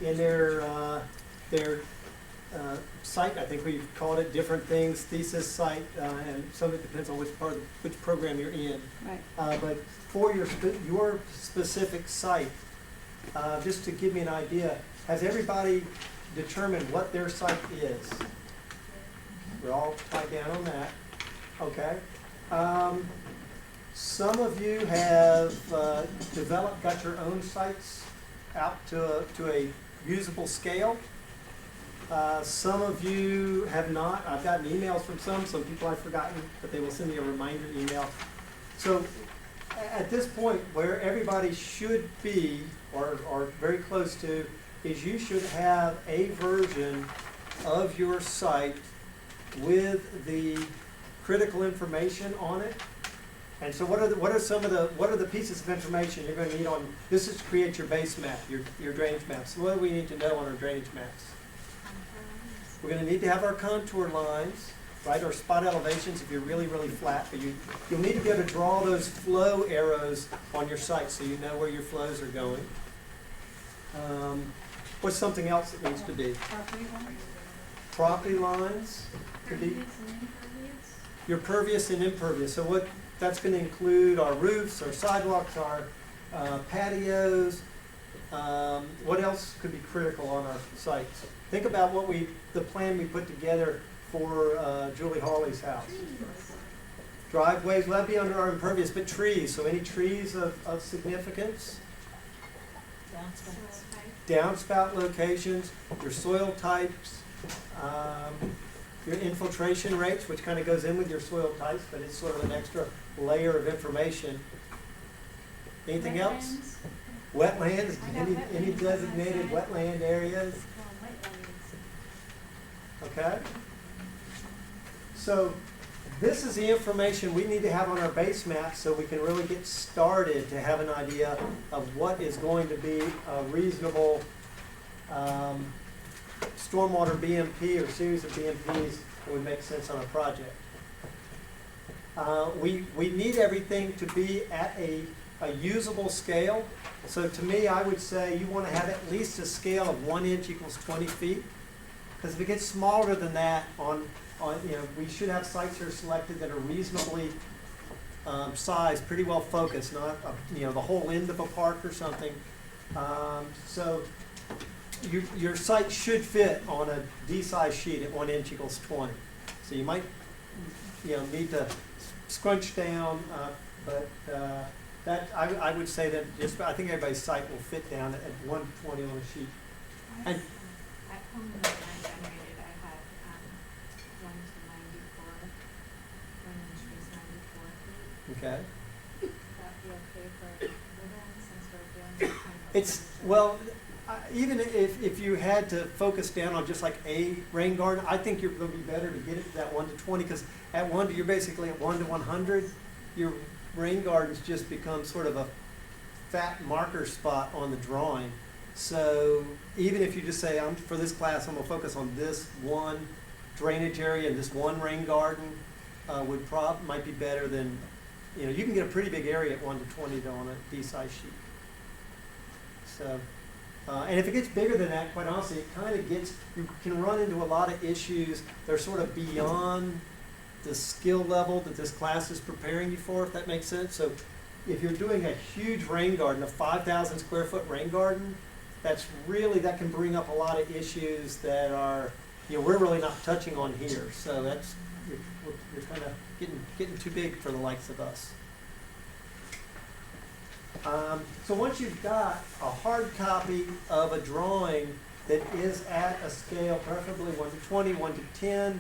in their site. I think we've called it different things, thesis site, and some of it depends on which program you're in. Right. But for your specific site, just to give me an idea, has everybody determined what their site is? We're all tied down on that. Okay. Some of you have got your own sites out to a usable scale. Some of you have not. I've gotten emails from some people I've forgotten, but they will send me a reminder email. So at this point, where everybody should be, or very close to, is you should have a version of your site with the critical information on it. And so what are the pieces of information you're going to need on this? Is to create your base map, your drainage maps. So what do we need to know on our drainage maps? We're going to need to have our contour lines, right, or spot elevations if you're really, really flat. But you'll need to be able to draw those flow arrows on your site so you know where your flows are going. What's something else that needs to be? Property lines. Property lines could be your pervious and impervious. So what that's going to include our roofs, our sidewalks, our patios. What else could be critical on our sites? Think about the plan we put together for Julie Hawley's house. Driveways, well, that'd be under our impervious, but trees. So any trees of significance? Downspout locations, your soil types, your infiltration rates, which kind of goes in with your soil types, but it's sort of an extra layer of information. Anything else? Wetlands, any designated wetland areas? Okay? So this is the information we need to have on our base map so we can really get started to have an idea of what is going to be a reasonable stormwater BMP or series of BMPs that would make sense on a project. We need everything to be at a usable scale. So to me, I would say you want to have at least a scale of 1 inch equals 20 feet. Because if it gets smaller than that, we should have sites that are selected that are reasonably sized, pretty well focused, not the whole end of a park or something. So your site should fit on a D-size sheet at 1 inch equals 20. So you might need to scrunch down, but that I would say that I think everybody's site will fit down at 120 on a sheet. And at home when I generated, I had 1 to 94, 1 inch was 94 feet. okay. Would that be okay for everyone since we're doing kind of It's, well, even if you had to focus down on just like a rain garden, I think you're going to be better to get it to that 1 to 20, because at 1 to, you're basically at 1 to 100, your rain gardens just become sort of a fat marker spot on the drawing. So even if you just say, for this class, I'm going to focus on this one drainage area and this one rain garden, might be better than, you can get a pretty big area at 1 to 20 on a D-size sheet. So, and if it gets bigger than that, quite honestly, it kind of you can run into a lot of issues. They're sort of beyond the skill level that this class is preparing you for, if that makes sense. So if you're doing a huge rain garden, a 5,000 square foot rain garden, that can bring up a lot of issues that are, we're really not touching on here. So you're kind of getting too big for the likes of us. So once you've got a hard copy of a drawing that is at a scale, preferably 1 to 20, 1 to 10,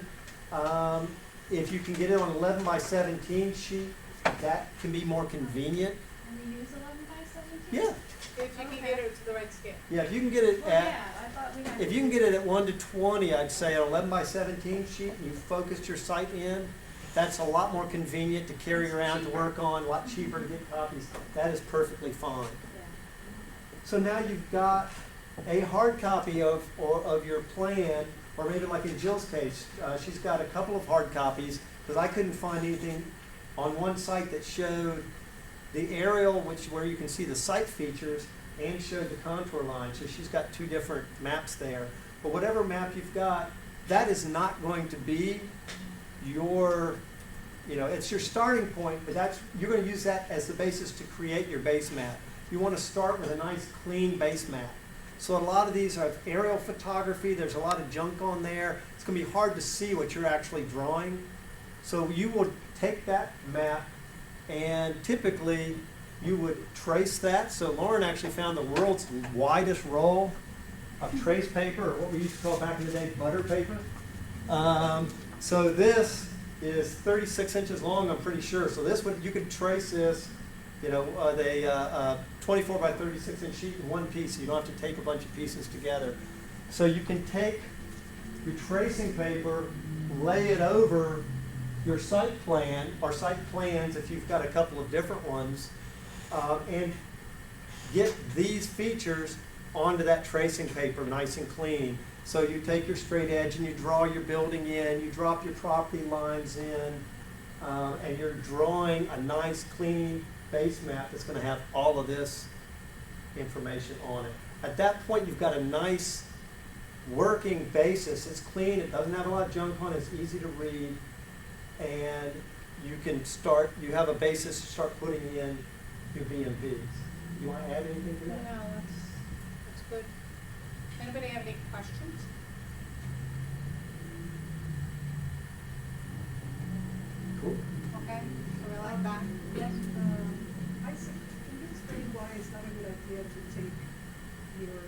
if you can get it on an 11 by 17 sheet, that can be more convenient. And we use 11 by 17? Yeah. If you can get it to the right scale. Yeah, if you can get it Well, at, yeah, I thought we had. if you can get it at 1 to 20, I'd say an 11 by 17 sheet, and you focused your site in, that's a lot more convenient to carry around to work on, a lot cheaper to get copies. That is perfectly fine. So now you've got a hard copy of your plan, or maybe like in Jill's case, she's got a couple of hard copies, because I couldn't find anything on one site that showed the aerial, where you can see the site features, and showed the contour line, so she's got two different maps there. But whatever map you've got, that is not going to be your, it's your starting point, but you're going to use that as the basis to create your base map. You want to start with a nice clean base map. So a lot of these are aerial photography, there's a lot of junk on there. It's going to be hard to see what you're actually drawing. So you will take that map and typically you would trace that. So Lauren actually found the world's widest roll of trace paper, or what we used to call back in the day butter paper. So this is 36 inches long, I'm pretty sure. So this would, you could trace this, the 24 by 36 inch sheet in one piece, so you don't have to take a bunch of pieces together. So you can take your tracing paper, lay it over your site plan, or site plans if you've got a couple of different ones, and get these features onto that tracing paper nice and clean. So you take your straight edge and you draw your building in, you drop your property lines in, and you're drawing a nice clean base map that's going to have all of this information on it. At that point, you've got a nice working basis. It's clean, it doesn't have a lot of junk on it, it's easy to read, and you can start, you have a basis to start putting in your BMPs. You want to add anything to No, that? that's good. Anybody have any questions? Cool. Okay, so we like that. Yes, can you explain why it's not a good idea to take your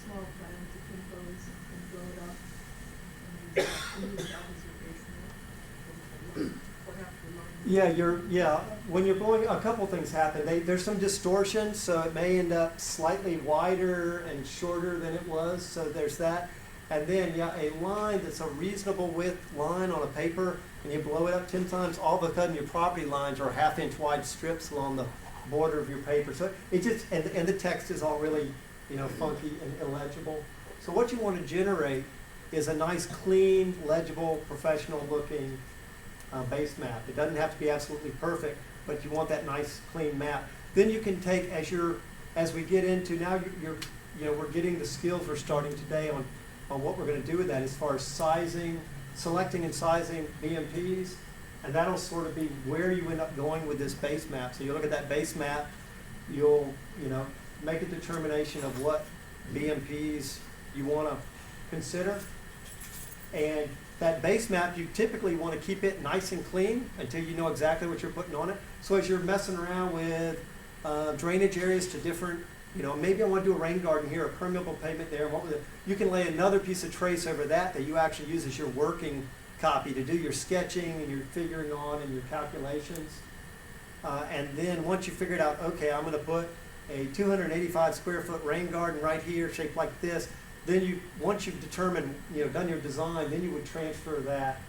small plan to compose and blow it up and use that as your base map? Or have to line When you're blowing, a couple things happen. There's some distortion, so it may end up slightly wider and shorter than it was, so there's that. And then, a line that's a reasonable width line on a paper, and you blow it up 10 times, all of a sudden your property lines are 1/2 inch wide strips along the border of your paper. So it just, and the text is all really, funky and illegible. So what you want to generate is a nice, clean, legible, professional looking base map. It doesn't have to be absolutely perfect, but you want that nice, clean map. Then you can take, as we get into, now we're getting the skills we're starting today on what we're going to do with that as far as selecting and sizing BMPs, and that'll sort of be where you end up going with this base map. So you look at that base map, you'll, make a determination of what BMPs you want to consider, and that base map, you typically want to keep it nice and clean until you know exactly what you're putting on it. So as you're messing around with drainage areas to different, maybe I want to do a rain garden here, a permeable pavement there, you can lay another piece of trace over that you actually use as your working copy to do your sketching and your figuring on and your calculations. And then once you figured out, okay, I'm going to put a 285 square foot rain garden right here shaped like this, then once you've determined, done your design, then you would transfer that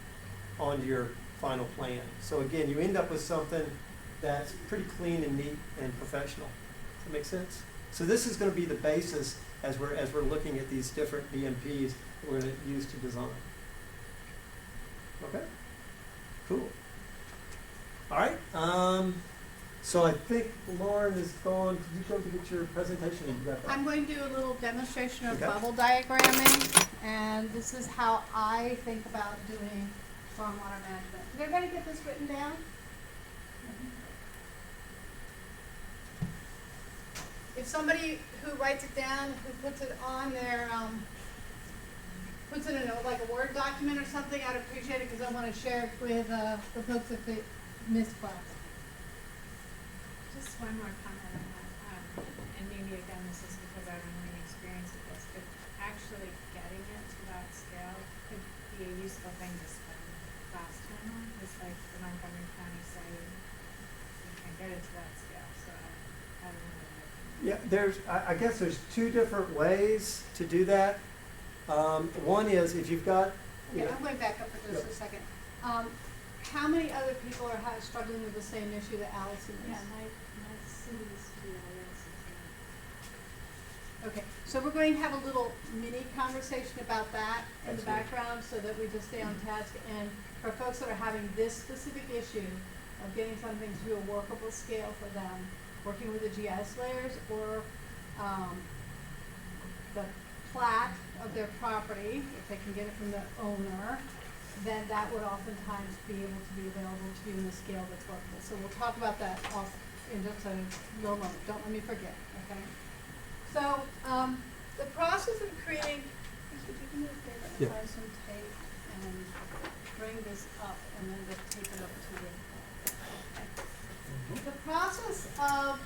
onto your final plan. So again, you end up with something that's pretty clean and neat and professional. Does that make sense? So this is going to be the basis as we're looking at these different BMPs that we're going to use to design. Okay? Cool. All right. So I think Lauren is gone. Did you go to get your presentation? You got that? I'm going to do a little demonstration of Okay. bubble diagramming, and this is how I think about doing stormwater management. Did everybody get this written down? If somebody who writes it down, who puts it on their, puts it in like a Word document or something, I'd appreciate it because I want to share it with the folks at the MIST class. Just one more comment on that, and maybe again, this is because I don't have any experience with this, but actually getting it to that scale could be a useful thing to spend class time on. It's like the Montgomery County site, you can get it to that scale, so I don't know. I guess there's two different ways to do that. One is if you've got, Okay, I'm going back up for just a second. How many other people are struggling with the same issue that Allison is? Yeah, my city's GIS is Okay, so we're going to have a little mini conversation about that in the Excellent. background so that we just stay on task. And for folks that are having this specific issue of getting something to a workable scale for them, working with the GIS layers or the plat of their property, if they can get it from the owner, then that would oftentimes be able to be available to you in a scale that's workable. So we'll talk about that off in just a little moment. Don't let me forget, okay? So, the process of creating, would you do me a favor and Yeah. find some tape and bring this up and then just tape it up to the, the process of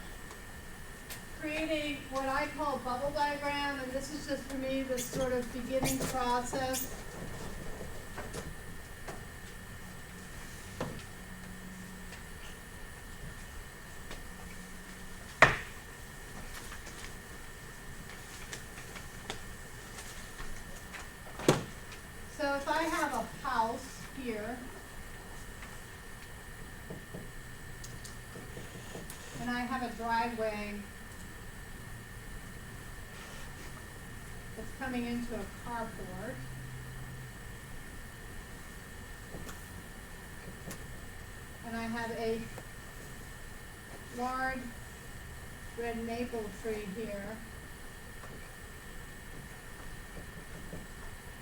creating what I call bubble diagram, and this is just for me the sort of beginning process. So if I have a house here, and I have a driveway that's coming into a carport, and I have a large red maple tree here,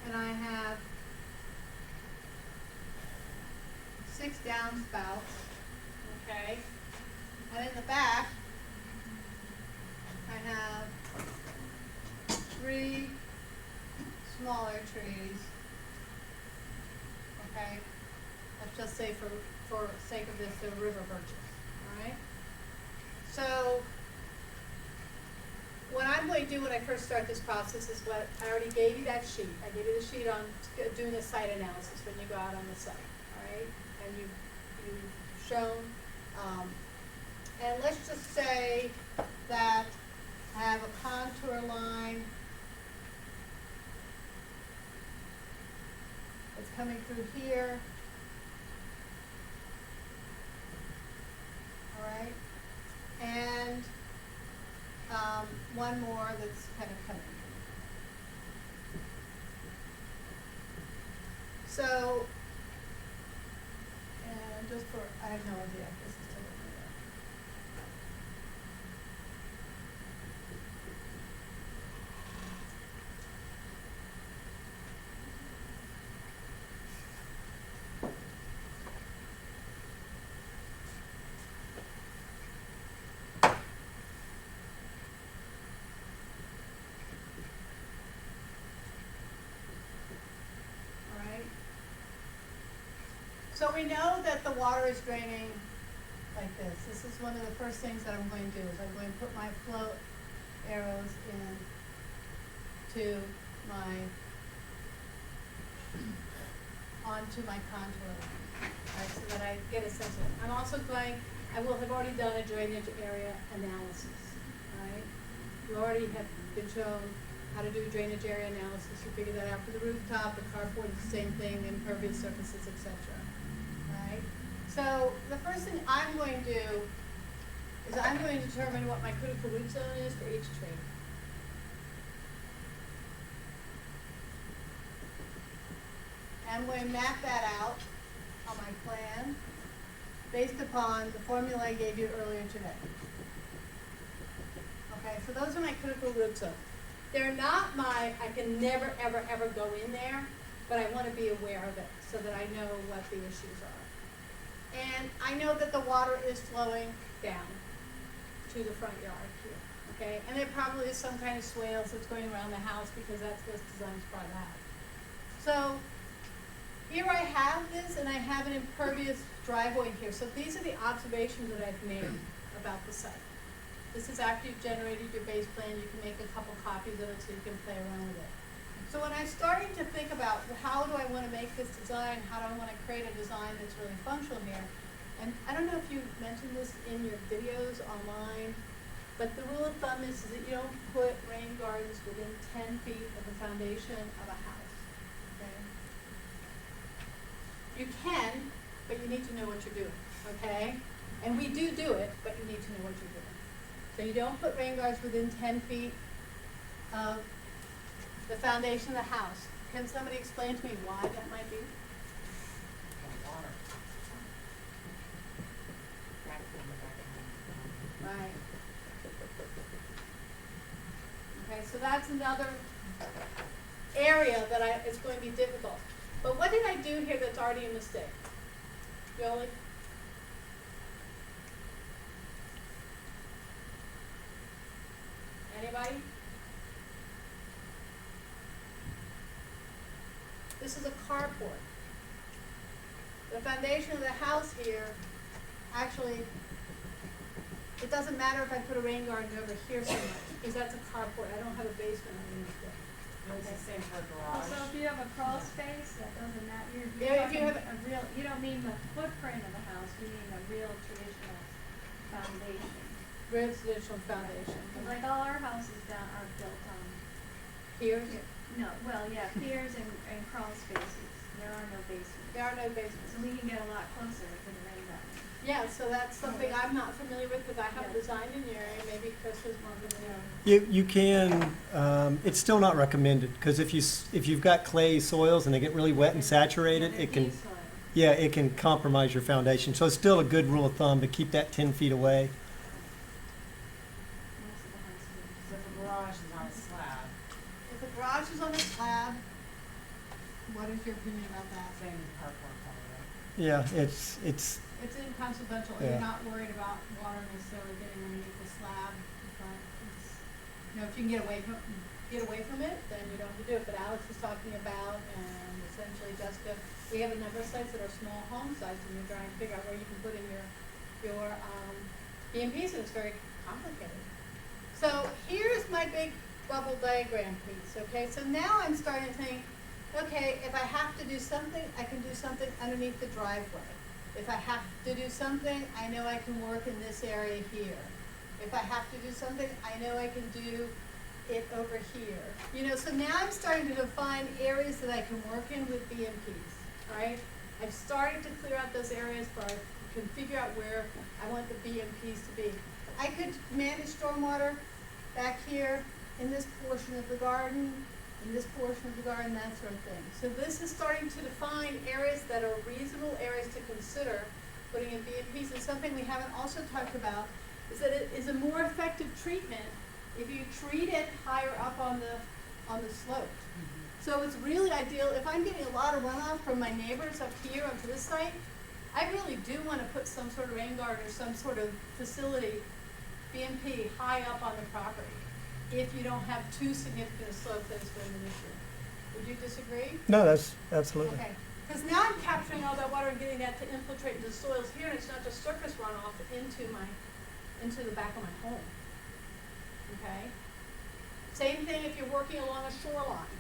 and I have 6 downspouts, okay? And in the back, I have 3 smaller trees, okay? Let's just say for sake of this, they're river birches, all right? So, what I'm going to do when I first start this process is what, I already gave you that sheet. I gave you the sheet on doing the site analysis when you go out on the site, all right? And you've shown, and let's just say that I have a contour line that's coming through here. All right, and one more that's kind of coming. So, and just for, I have no idea if this is still looking there. So we know that the water is draining like this. This is one of the first things that I'm going to do, is I'm going to put my float arrows onto my contour line, right, so that I get a sense of it. I'm also I will have already done a drainage area analysis, right? You already have been shown how to do drainage area analysis. You figure that out for the rooftop, the carport is the same thing, impervious surfaces, etc. Right? So the first thing I'm going to do is I'm going to determine what my critical root zone is for each tree. I'm going to map that out on my plan based upon the formula I gave you earlier today. Okay, so those are my critical root zones. They're not I can never, ever, ever go in there, but I want to be aware of it so that I know what the issues are. And I know that the water is flowing down to the front yard here, okay? And there probably is some kind of swales that's going around the house because that's what design's brought out. So here I have this, and I have an impervious driveway here. So these are the observations that I've made about the site. This is after you've generated your base plan. You can make a couple copies of it so you can play around with it. So when I'm starting to think about how do I want to make this design, how do I want to create a design that's really functional here, and I don't know if you mentioned this in your videos online, but the rule of thumb is that you don't put rain gardens within 10 feet of the foundation of a house, okay? You can, but you need to know what you're doing, okay? And we do it, but you need to know what you're doing. So you don't put rain gardens within 10 feet of the foundation of the house. Can somebody explain to me why that might be? Water. Right. Okay, so that's another area that it's going to be difficult. But what did I do here that's already a mistake? Jolie? Anybody? This is a carport. The foundation of the house here, actually, it doesn't matter if I put a rain garden over here so much, because that's a carport. I don't have a basement underneath it. It's the same for a Oh, garage. so if you have a crawl space, that doesn't matter, you're Yeah, if you talking have- a real, you don't mean the footprint of the house, you mean a real traditional foundation. Residential foundation. 'Cause like all our houses down are built on, Here, no, well, yeah, piers and crawl spaces, there are no basements. there are no basements. So we can get a lot closer to the rain garden. Yeah, so that's something I'm not familiar with, because I haven't Yeah. designed in the area. Maybe Chris is more familiar. You can, it's still not recommended, because if you've got clay soils and they get really wet and saturated, it can, yeah, it can compromise your foundation. So it's still a good rule of thumb to keep that 10 feet away. Most of the houses. So if a garage is on a slab, If the garage is on a slab, what is your opinion about that? same as carport probably. Yeah, it's, It's inconsequential. Yeah. You're not worried about water necessarily getting underneath the slab, but it's, you know, if you can get away from it, then you don't have to do it. But Alex was talking about, and essentially Jessica, we have a number of sites that are small home sites, and you're trying to figure out where you can put in your BMPs, and it's very complicated. So here's my big bubble diagram piece, okay? So now I'm starting to think, okay, if I have to do something, I can do something underneath the driveway. If I have to do something, I know I can work in this area here. If I have to do something, I know I can do it over here. You know, so now I'm starting to define areas that I can work in with BMPs, right? I've started to clear out those areas where I can figure out where I want the BMPs to be. I could manage stormwater back here in this portion of the garden, in this portion of the garden, that sort of thing. So this is starting to define areas that are reasonable areas to consider putting in BMPs. And something we haven't also talked about is that it is a more effective treatment if you treat it higher up on the slope. So it's really ideal, if I'm getting a lot of runoff from my neighbors up here onto this site, I really do want to put some sort of rain garden or some sort of facility, BMP, high up on the property, if you don't have too significant a slope that is going to be an issue. Would you disagree? no, that's absolutely. Okay, because now I'm capturing all that water and getting that to infiltrate into the soils here, and it's not just surface runoff into the back of my home. Okay? Same thing if you're working along a shoreline.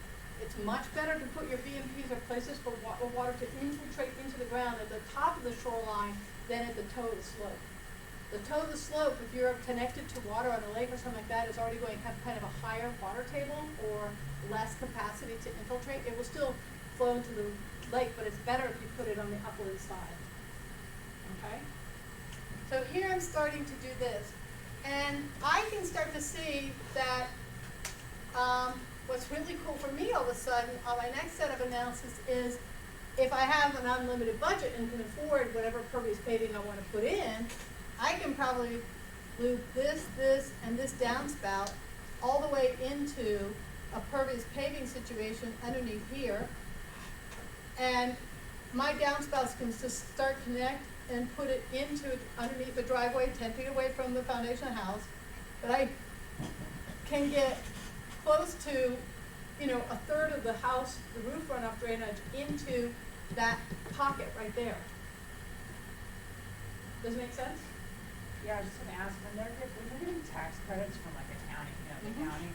It's much better to put your BMPs or places for water to infiltrate into the ground at the top of the shoreline than at the toe of the slope. The toe of the slope, if you're connected to water on a lake or something like that, is already going to have kind of a higher water table or less capacity to infiltrate. It will still flow into the lake, but it's better if you put it on the upland side. Okay? So here I'm starting to do this. And I can start to see that what's really cool for me all of a sudden on my next set of analysis is if I have an unlimited budget and can afford whatever pervious paving I want to put in, I can probably loop this, and this downspout all the way into a pervious paving situation underneath here. And my downspouts can just start connect and put it into underneath the driveway, 10 feet away from the foundation of the house. But I can get close to, you know, a third of the house, the roof runoff drainage into that pocket right there. Does it make sense? Yeah, I was just gonna ask, when they're getting tax credits from like a county, you know, the Mhm. county,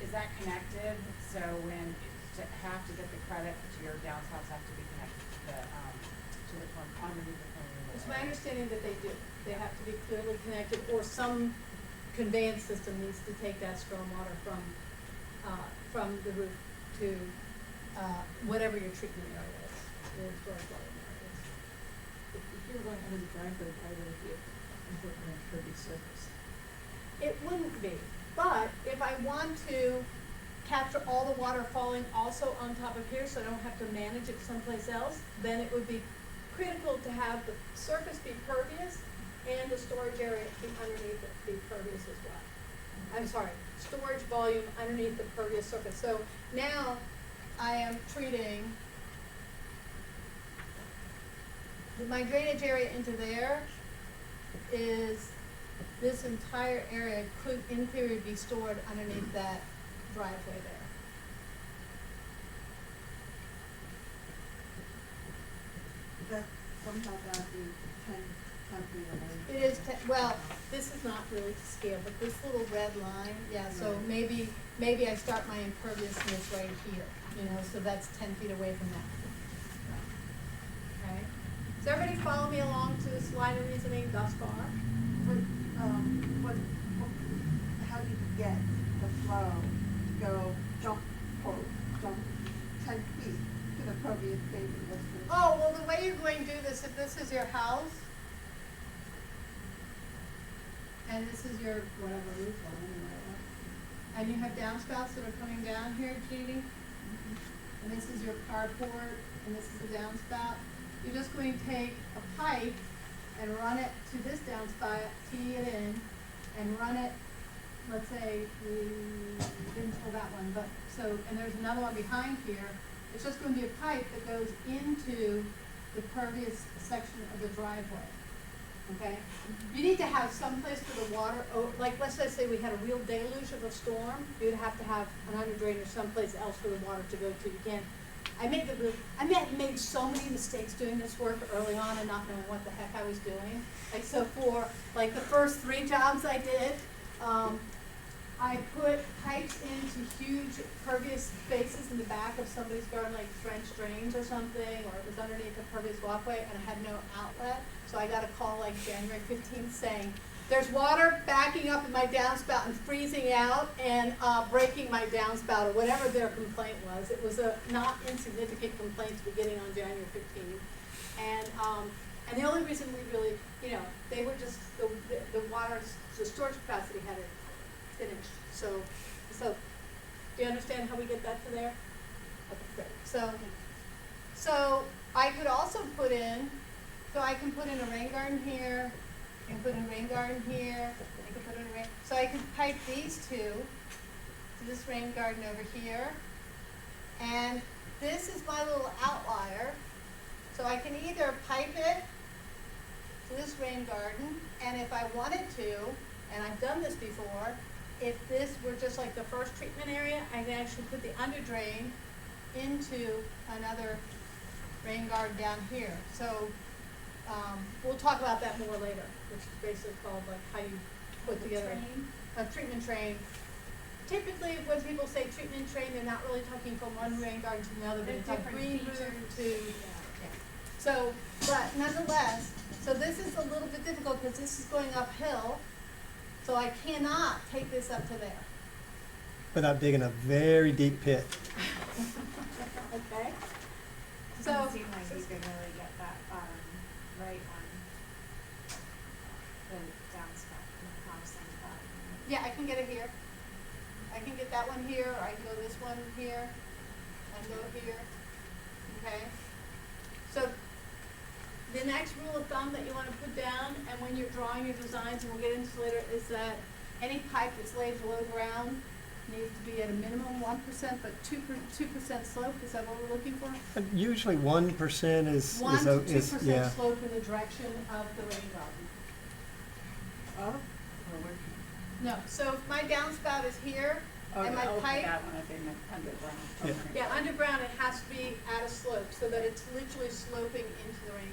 is that connected? So when, to have to get the credit, your downspouts have to be connected to the front, underneath the front of the It's my understanding that they do. They have to be clearly connected, or some conveyance system needs to take that stormwater from the roof to whatever your treatment area is, your storage water area is. If you're going under the driveway, why would it be important on impervious surface? It wouldn't be, but if I want to capture all the water falling also on top of here, so I don't have to manage it someplace else, then it would be critical to have the surface be pervious and the storage area be underneath it be pervious as well. storage volume underneath the pervious surface. So now I am treating my drainage area into there is, this entire area could in theory be stored underneath that driveway there. That somehow gotta be 10 feet away. It is, well, this is not really to scale, but this little red line, yeah, so Right. maybe I start my imperviousness right here, you know, so that's 10 feet away from that. Okay, does everybody follow me along to this line of reasoning thus far? But, how do you get the flow to go jump 10 feet to the pervious pavement district? Oh, well, the way you're going to do this, if this is your house, and this is your whatever roof line or whatever, and you have downspouts that are coming down here, Judy, and this is your carport, and this is the downspout, you're just going to take a pipe and run it to this downspout, tee it in, and run it, let's say, we didn't pull that one, but, so, and there's another one behind here, it's just going to be a pipe that goes into the pervious section of the driveway, okay? You need to have some place for the water, like, let's just say we had a real deluge of a storm, you'd have to have an under drain or someplace else for the water to go to. You can't, I made so many mistakes doing this work early on and not knowing what the heck I was doing. Like, so for, like, the first 3 jobs I did, I put pipes into huge pervious spaces in the back of somebody's garden, like French drains or something, or it was underneath a pervious walkway, and I had no outlet. So I got a call like January 15th saying, there's water backing up in my downspout and freezing out and breaking my downspout, or whatever their complaint was. It was a not insignificant complaint to be getting on January 15th. And the only reason we really, you know, they were just, the water, the storage capacity had it finished. So do you understand how we get that to there? Okay, great. So I could also put in, I can put in a rain garden here, I can put in a rain garden here, I can put in a rain, so I can pipe these two to this rain garden over here. And this is my little outlier. So I can either pipe it to this rain garden, and if I wanted to, and I've done this before, if this were just like the first treatment area, I can actually put the under drain into another rain garden down here. So we'll talk about that more later, which is basically called like how you put together a treatment train. Typically, when people say treatment train, they're not really talking from one rain garden to another, but it's like green roof to, yeah. So, but nonetheless, so this is a little bit difficult because this is going uphill. So I cannot take this up to there. Without digging a very deep pit. Okay? It So, doesn't seem like you could really get that bottom right on the downspout, the crossing bottom. yeah, I can get it here. I can get that one here, or I can go this one here, and go here. Okay? So the next rule of thumb that you want to put down, and when you're drawing your designs, and we'll get into this later, is that any pipe that's laid below ground needs to be at a minimum 1%, but 2% slope. Is that what we're looking for? But usually 1% is 1 to 2% yeah. slope in the direction of the rain garden. Oh? No, so if my downspout is here, and my pipe, That one, I think, underground. Yeah. Okay. yeah, underground, it has to be at a slope, so that it's literally sloping into the rain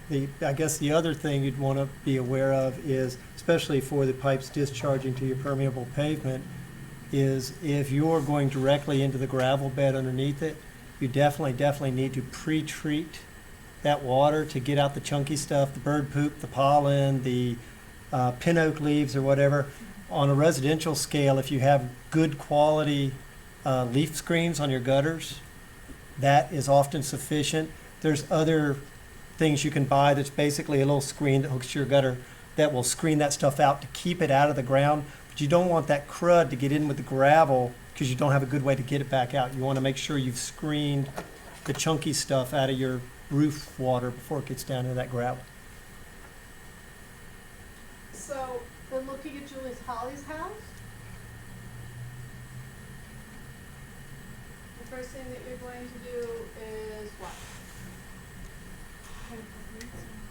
garden. I guess the other thing you'd want to be aware of is, especially for the pipes discharging to your permeable pavement, is if you're going directly into the gravel bed underneath it, you definitely need to pre-treat that water to get out the chunky stuff, the bird poop, the pollen, the pin oak leaves or whatever. On a residential scale, if you have good quality leaf screens on your gutters, that is often sufficient. There's other things you can buy that's basically a little screen that hooks to your gutter that will screen that stuff out to keep it out of the ground. But you don't want that crud to get in with the gravel because you don't have a good way to get it back out. You want to make sure you've screened the chunky stuff out of your roof water before it gets down to that gravel. so then looking at Julie's Holly's house. The first thing that you're going to do is what?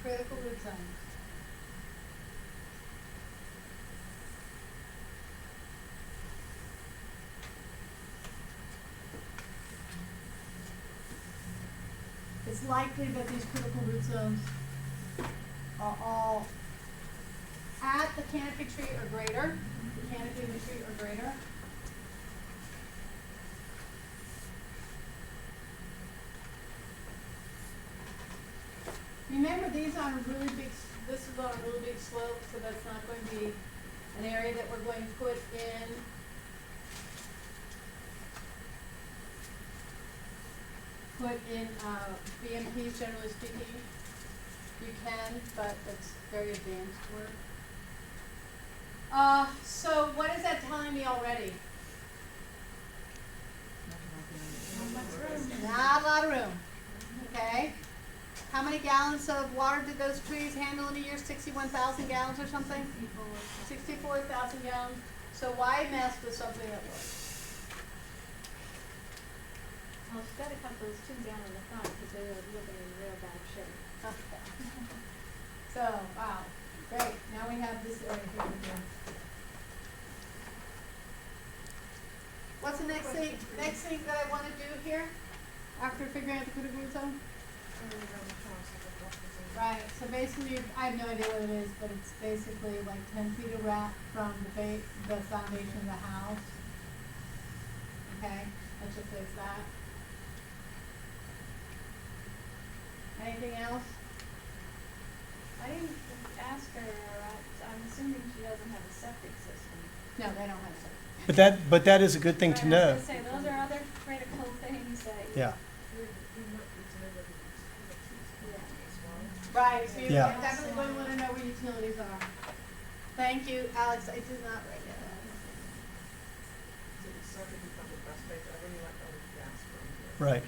Critical root zones. It's likely that these critical root zones are all at the canopy tree or greater, the canopy of the tree or greater. Remember, these are really big, this is on a really big slope, so that's not going to be an area that we're going to put in BMPs, generally speaking. You can, but it's very advanced work. So what is that telling me already? Not a lot of room. Okay. How many gallons of water did those trees handle in a year? 61,000 gallons or something? 64,000 gallons. So why mess with something that works? Well, she's gotta cut those two down in the front, because they were looking in real bad shape. Okay. So, wow, great. Now we have this area here again. What's the next thing? Next thing that I want to do here, after figuring out the critical root zone? Right. So basically, I have no idea what it is, but it's basically like 10 feet around from the foundation of the house. Okay. Let's just say it's that. Anything else? I didn't ask her, I'm assuming she doesn't have a septic system. No, they don't have something. But that is a good thing to Right, know. I was gonna say, those are other critical things that you. Yeah. Right, so you're Yeah. definitely going to want to know where utilities are. Thank you, Alex, I did not write that down. Right.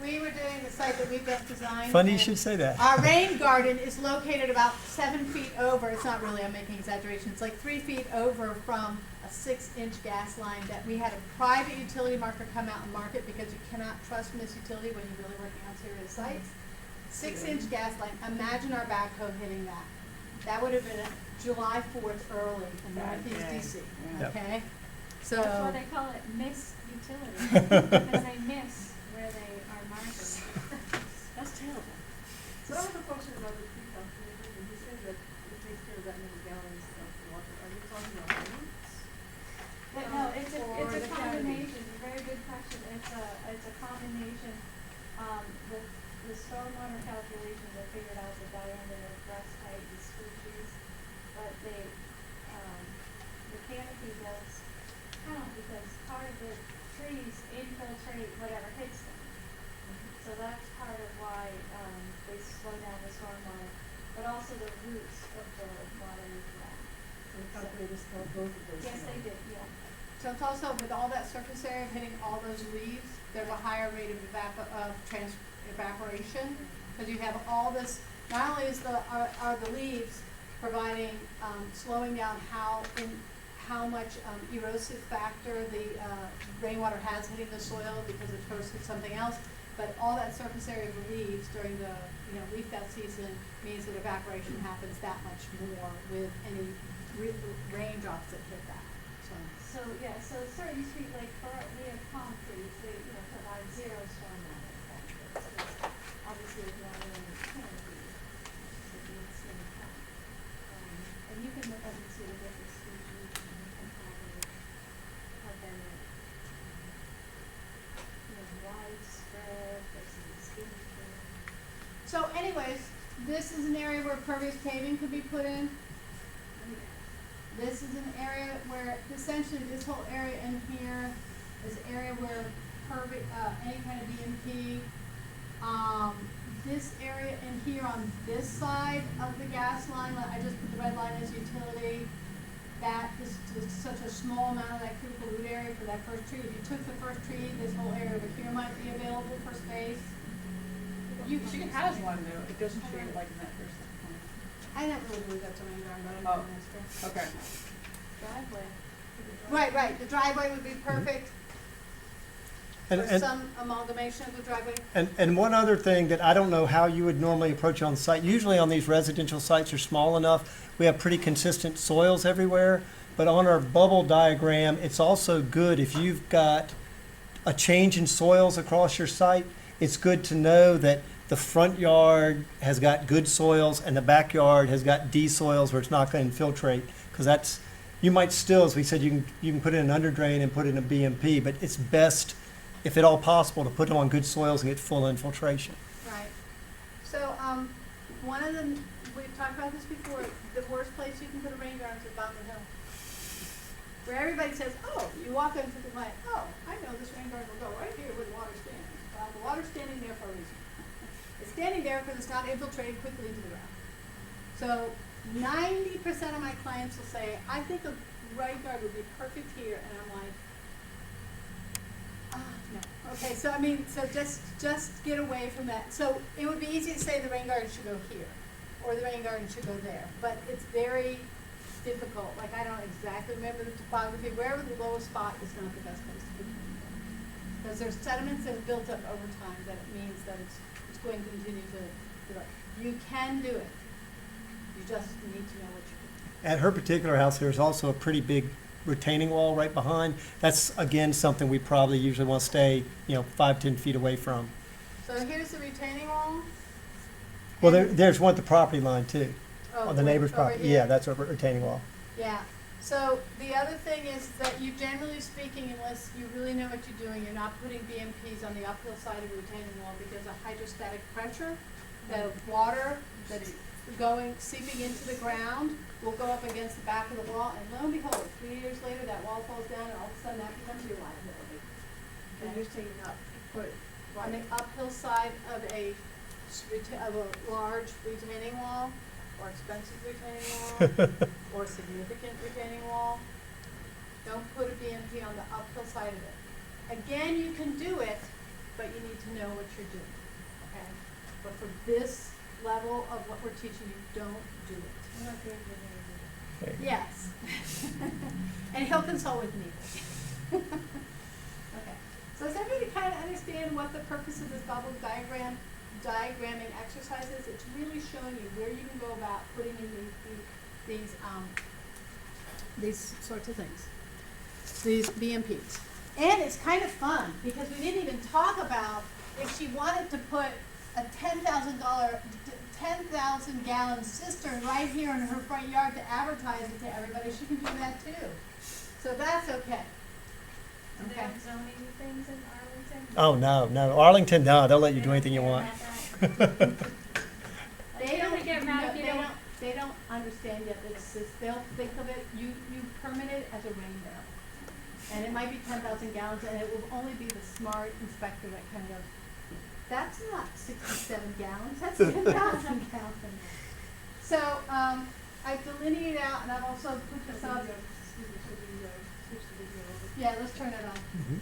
We were doing the site that we just designed. Funny you and should say that. Our rain garden is located about 7 feet over, it's not really, I'm making exaggerations, it's like 3 feet over from a 6-inch gas line that we had a private utility marker come out and mark it because you cannot trust Miss Utility when you're really working on serious sites. 6-inch gas line, imagine our backhoe hitting that. That would have been July 4th early in Northeast DC, Yep. okay? So. That's why they call it missed utility, because they miss where they are marked. That's terrible. So I have a question about the tree calculation, and you said that it takes care of that many gallons of water. Are you talking about roots? But no, it's Or a the combination, very good question, it's a combination. The stormwater calculations, I figured out the diameter, breast height, and screw trees, but the canopy does count because part of the trees infiltrate whatever hits them. So that's part of why, they slow down the stormwater, but also the roots absorb water as well. So the calculators count both of those. Yes, they now. did, yeah. So it's also with all that surface area hitting all those leaves, there's a higher rate of evaporation, because you have all this, not only is are the leaves providing, slowing down how much erosive factor the rainwater has hitting the soil because it first hit something else, but all that surface area of the leaves during the leaf out season means that evaporation happens that much more with any raindrops that hit that. So, yeah, so certain street, like, we have palm trees, they, provide zero stormwater effect. Obviously, there's water in the canopy, so it's in the top. And you can look up and see the different species and how they have been, widespread versus skinny. So anyways, this is an area where pervious paving could be put in. This is an area where essentially this whole area in here is an area where any kind of BMP. This area in here on this side of the gas line, I just put the red line as utility. That is just such a small amount of that critical root area for that first tree. If you took the first tree, this whole area over here might be available for space. She has one though, it doesn't show you like in that first one. I never really believe that's a rain garden, but I Oh. didn't ask her. Okay. Driveway. Right, the driveway would be perfect, And, or and, some amalgamation of the driveway. and one other thing that I don't know how you would normally approach on site, usually on these residential sites are small enough, we have pretty consistent soils everywhere, but on our bubble diagram, it's also good if you've got a change in soils across your site, it's good to know that the front yard has got good soils and the backyard has got D soils where it's not going to infiltrate, because that's, you might still, as we said, you can put in an under drain and put in a BMP, but it's best, if at all possible, to put them on good soils and get full infiltration. Right. So, one of the, we've talked about this before, the worst place you can put a rain garden is at bottom of the hill. Where everybody says, oh, you walk into the light, oh, I know this rain garden will go right here where the water's standing. Well, the water's standing there for a reason. It's standing there because it's not infiltrating quickly into the ground. So 90% of my clients will say, I think a rain garden would be perfect here, and I'm like, no. Okay, so I mean, so just get away from that. So it would be easy to say the rain garden should go here, or the rain garden should go there, but it's very difficult. Like, I don't exactly remember the topography. Wherever the lowest spot is not the best place to put the rain garden. Because there's sediments that have built up over time that it means that it's going to continue to develop. You can do it. You just need to know what you're doing. At her particular house, there's also a pretty big retaining wall right behind. That's, again, something we probably usually want to stay, 5-10 feet away from. So here's the retaining wall. Well, And- there's one at the property line too, Oh, on the neighbor's over property. here. Yeah, that's a retaining wall. Yeah, so the other thing is that you, generally speaking, unless you really know what you're doing, you're not putting BMPs on the uphill side of the retaining wall because of hydrostatic pressure. The water that's seeping into the ground will go up against the back of the wall, and lo and behold, 3 years later, that wall falls down, and all of a sudden that becomes your liability. And you're saying not put On the uphill side of a large retaining wall, or expensive retaining wall, or significant retaining wall, don't put a BMP on the uphill side of it. Again, you can do it, but you need to know what you're doing, okay? But for this level of what we're teaching you, don't do it. I'm not doing it. Okay. Yes. And he'll consult with me. Okay. So does everybody kind of understand what the purpose of this bubble diagramming exercise is? It's really showing you where you can go about putting in these sorts of things, these BMPs. And it's kind of fun because we didn't even talk about if she wanted to put a $10,000 gallon cistern right here in her front yard to advertise it to everybody, she can do that too. So that's okay. And Okay. there are zoning things in Arlington? Oh, no. Arlington, no, they'll let you do anything you want. They Can don't, we get mad if you don't? they don't understand yet, they'll think of it, you permit it as a rain barrel. And it might be 10,000 gallons, and it will only be the smart inspector that kind of goes, that's not 67 gallons, that's 10,000 gallons. So, I've delineated out, and I've also put this up, Excuse me, should we switch the video over? yeah, let's turn it on. Mhm.